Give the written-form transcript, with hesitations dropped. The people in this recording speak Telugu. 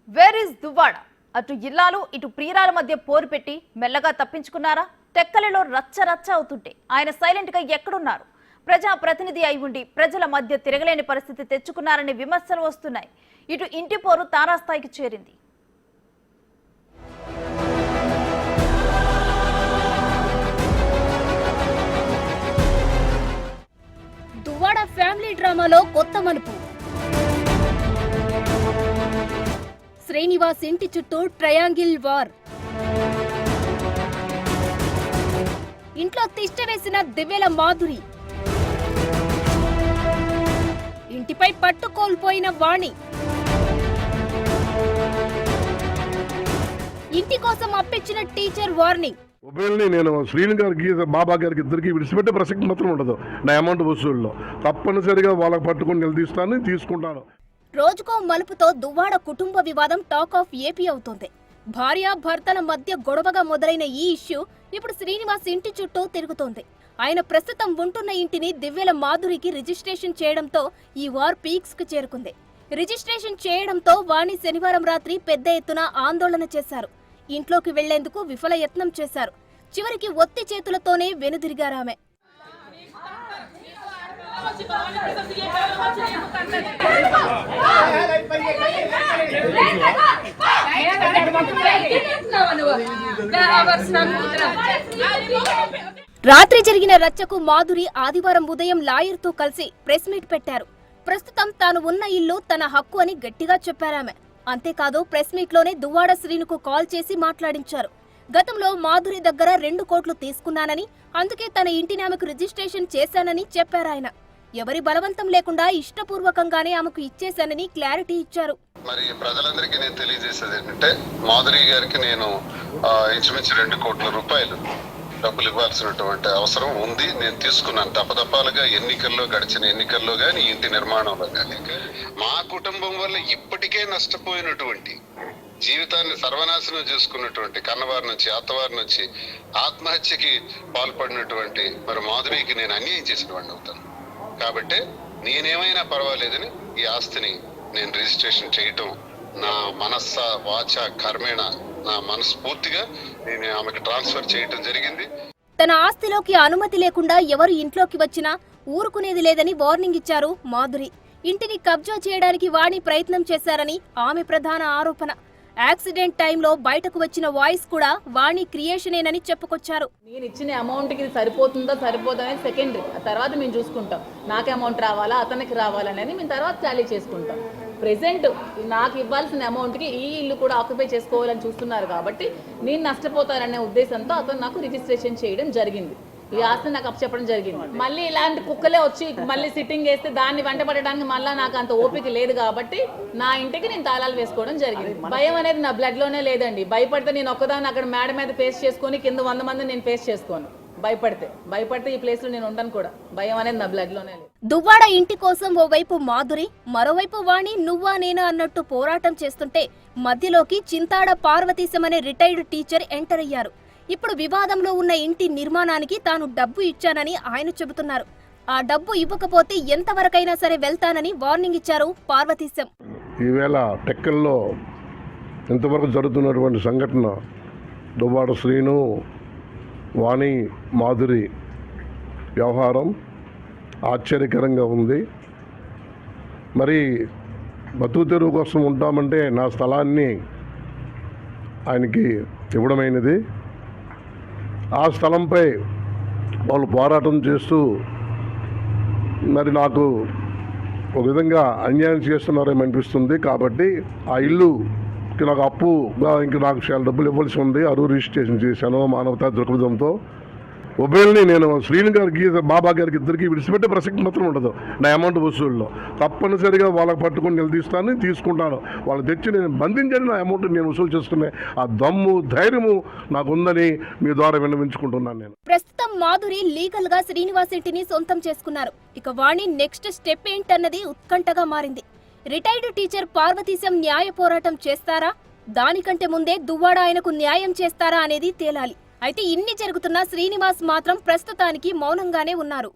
Where is Duvvada? అటు ఇల్లాలు ఇటు ప్రియురాల మధ్య పోరు పెట్టి మెల్లగా తప్పించుకున్నారా? టెక్కలిలో రచ్చ రచ్చ అవుతుంటే ఆయన సైలెంట్ గా ఎక్కడున్నారు? ప్రజా ప్రతినిధి అయి ఉండి ప్రజల మధ్య తిరగలేని పరిస్థితి తెచ్చుకున్నారనే విమర్శలు వస్తున్నాయి. ఇటు ఇంటి పోరు తారాస్థాయికి చేరింది. దువ్వాడ ఫ్యామిలీ డ్రామాలో కొత్త మలుపు. శ్రీనివాస్ ఇంటి చుట్టూ ట్రయాంగిల్ వార్. ఇంట్లో తిష్ట వేసిన దివ్యల మాధురి. ఇంటిపై పట్టు కోల్పోయిన వాణి. ఇంటి కోసం అప్పించిన టీచర్ వార్నింగ్. మొబైల్ని నేను శ్రీని గారికి బాబా గారికి ఇద్దరికి విడిచిపెట్టే ప్రసక్తి మాత్రం ఉండదు. నా అమౌంట్ వసూల్లో తప్పనిసరిగా వాళ్ళకి పట్టుకుని నిలదీస్తాను, తీసుకుంటాను. రోజుకో మలుపుతో దువ్వాడ కుటుంబ వివాదం టాక్ ఆఫ్ ఏపీ అవుతోంది. భార్య భర్తల మధ్య గొడవగా మొదలైన ఈ ఇష్యూ ఇప్పుడు శ్రీనివాస్ ఇంటి చుట్టూ తిరుగుతోంది. ఆయన ప్రస్తుతం ఉంటున్న ఇంటిని దివ్యల మాధురికి రిజిస్ట్రేషన్ చేయడంతో ఈ వార్ పీక్స్ కు చేరుకుంది. రిజిస్ట్రేషన్ చేయడంతో వాణి శనివారం రాత్రి పెద్ద ఎత్తున ఆందోళన చేశారు. ఇంట్లోకి వెళ్లేందుకు విఫల యత్నం చేశారు. చివరికి ఒత్తి చేతులతోనే వెనుదిరిగారామె. రాత్రి జరిగిన రచ్చకు మాధురి ఆదివారం ఉదయం లాయర్తో కలిసి ప్రెస్ మీట్ పెట్టారు. ప్రస్తుతం తాను ఉన్న ఇల్లు తన హక్కు అని గట్టిగా చెప్పారామె. అంతేకాదు ప్రెస్ మీట్ లోనే దువ్వాడ శ్రీనుకు కాల్ చేసి మాట్లాడించారు. గతంలో మాధురి దగ్గర 2 కోట్లు తీసుకున్నానని, అందుకే తన ఇంటిని ఆమెకు రిజిస్ట్రేషన్ చేశానని చెప్పారాయన. ఎవరి బలవంతం లేకుండా ఇష్టపూర్వకంగానే ఆమెకు ఇచ్చేశానని క్లారిటీ ఇచ్చారు. మరి ప్రజలందరికీ నేను తెలియజేసేది ఏంటంటే, మాధురి గారికి నేను ఇంచుమించు 2 కోట్ల రూపాయలు డబ్బులు ఇవ్వాల్సినటువంటి అవసరం ఉంది. నేను తీసుకున్నాను తప్పతప్పాలుగా. గడిచిన ఎన్నికల్లో కానీ, ఇంటి నిర్మాణంలో కానీ. మా కుటుంబం వల్ల ఇప్పటికే నష్టపోయినటువంటి, జీవితాన్ని సర్వనాశనం చేసుకున్నటువంటి, కన్నవారి నుంచి అత్తవారి నుంచి ఆత్మహత్యకి పాల్పడినటువంటి మరి మాధురికి నేను అన్యాయం చేసిన వాడిని అవుతాను. కాబట్టి నేనేమైనా పర్వాలేదని ఈ ఆస్తిని నేను రిజిస్ట్రేషన్ చేయటం నా మనస్స వాచ కర్మేణ, నా మనస్ఫూర్తిగా నేను ఆమెకు ట్రాన్స్ఫర్ చేయటం జరిగింది. తన ఆస్తిలోకి అనుమతి లేకుండా ఎవరు ఇంట్లోకి వచ్చినా ఊరుకునేది లేదని వార్నింగ్ ఇచ్చారు మాధురి. ఇంటిని కబ్జా చేయడానికి వాణి ప్రయత్నం చేశారని ఆమె ప్రధాన ఆరోపణ. యాక్సిడెంట్ టైంలో బయటకు వచ్చిన వాయిస్ కూడా వాణి క్రియేషనేనని చెప్పుకొచ్చారు. నేను ఇచ్చిన అమౌంట్కి సరిపోతుందో సరిపోదో అనేది సెకండరీ. ఆ తర్వాత మేము చూసుకుంటాం. నాకు అమౌంట్ రావాలా అతనికి రావాలా అనేది మేము తర్వాత టాలీ చేసుకుంటాం. ప్రెసెంట్ నాకు ఇవ్వాల్సిన అమౌంట్కి ఈ ఇల్లు కూడా ఆక్యుపై చేసుకోవాలని చూస్తున్నారు కాబట్టి నేను నష్టపోతాననే ఉద్దేశంతో అతను నాకు రిజిస్ట్రేషన్ చేయడం జరిగింది. ఈ ఆస్తి నాకు అప్పచెప్పడం జరిగింది. మళ్ళీ ఇలాంటి కుక్కలే వచ్చి మళ్ళీ సిట్టింగ్ వేస్తే దాన్ని వెంట పడడానికి మళ్ళీ నాకు అంత ఓపిక లేదు కాబట్టి నా ఇంటికి నేను తాళాలు వేసుకోవడం జరిగింది. భయం అనేది నా బ్లడ్ లోనే లేదండి. భయపడితే నేను ఒక్కదాన్ని అక్కడ మేడ మీద ఫేస్ చేసుకొని కింద 100 మంది నేను ఫేస్ చేసుకోను. భయపడితే ఈ ప్లేస్ లో నేను ఉండను కూడా. భయం అనేది నా బ్లడ్ లోనే లేదు. దువ్వాడ ఇంటి కోసం ఓవైపు మాధురి, మరోవైపు వాణి నువ్వా నేనా అన్నట్టు పోరాటం చేస్తుంటే మధ్యలోకి చింతాడ పార్వతీశం అనే రిటైర్డ్ టీచర్ ఎంటర్ అయ్యారు. ఇప్పుడు వివాదంలో ఉన్న ఇంటి నిర్మాణానికి తాను డబ్బు ఇచ్చానని ఆయన చెబుతున్నారు. ఆ డబ్బు ఇవ్వకపోతే ఎంతవరకైనా సరే వెళ్తానని వార్నింగ్ ఇచ్చారు పార్వతీశం. ఈవేళ టెక్కల్లో ఇంతవరకు జరుగుతున్నటువంటి సంఘటన, దువ్వాడ శ్రీను వాణి మాధురి వ్యవహారం ఆశ్చర్యకరంగా ఉంది. మరి బతుకు తెరువు కోసం ఉంటామంటే నా స్థలాన్ని ఆయనకి ఇవ్వడమైనది. ఆ స్థలంపై వాళ్ళు పోరాటం చేస్తూ మరి నాకు ఒక విధంగా అన్యాయం చేస్తున్నారేమో అనిపిస్తుంది. కాబట్టి ఆ ఇల్లుకి నాకు అప్పుగా ఇంక నాకు చాలా డబ్బులు ఇవ్వాల్సి ఉంది. అరువు రిజిస్ట్రేషన్ చేశాను మానవతా దృక్పథంతో. మొబైల్ని నేను శ్రీని గారికి బాబా గారికి ఇద్దరికి విడిచిపెట్టే ప్రసక్తి మాత్రం ఉండదు. నా అమౌంట్ వసూల్లో తప్పనిసరిగా వాళ్ళకి పట్టుకుని నిలదీస్తాను, తీసుకుంటాను. వాళ్ళు తెచ్చి నేను బంధించని నా అమౌంట్ నేను వసూలు చేసుకునే ఆ దమ్ము ధైర్యము నాకు ఉందని మీ ద్వారా విన్నవించుకుంటున్నాను. నేను ప్రస్తుతం మాధురి లీగల్ గా శ్రీనివాస్ ఇంటిని సొంతం చేసుకున్నారు. ఇక వాణి నెక్స్ట్ స్టెప్ ఏంటన్నది ఉత్కంఠగా మారింది. రిటైర్డ్ టీచర్ పార్వతీశం న్యాయ పోరాటం చేస్తారా, దానికంటే ముందే దువ్వాడ ఆయనకు న్యాయం చేస్తారా అనేది తేలాలి. అయితే ఇన్ని జరుగుతున్నా శ్రీనివాస్ మాత్రం ప్రస్తుతానికి మౌనంగానే ఉన్నారు.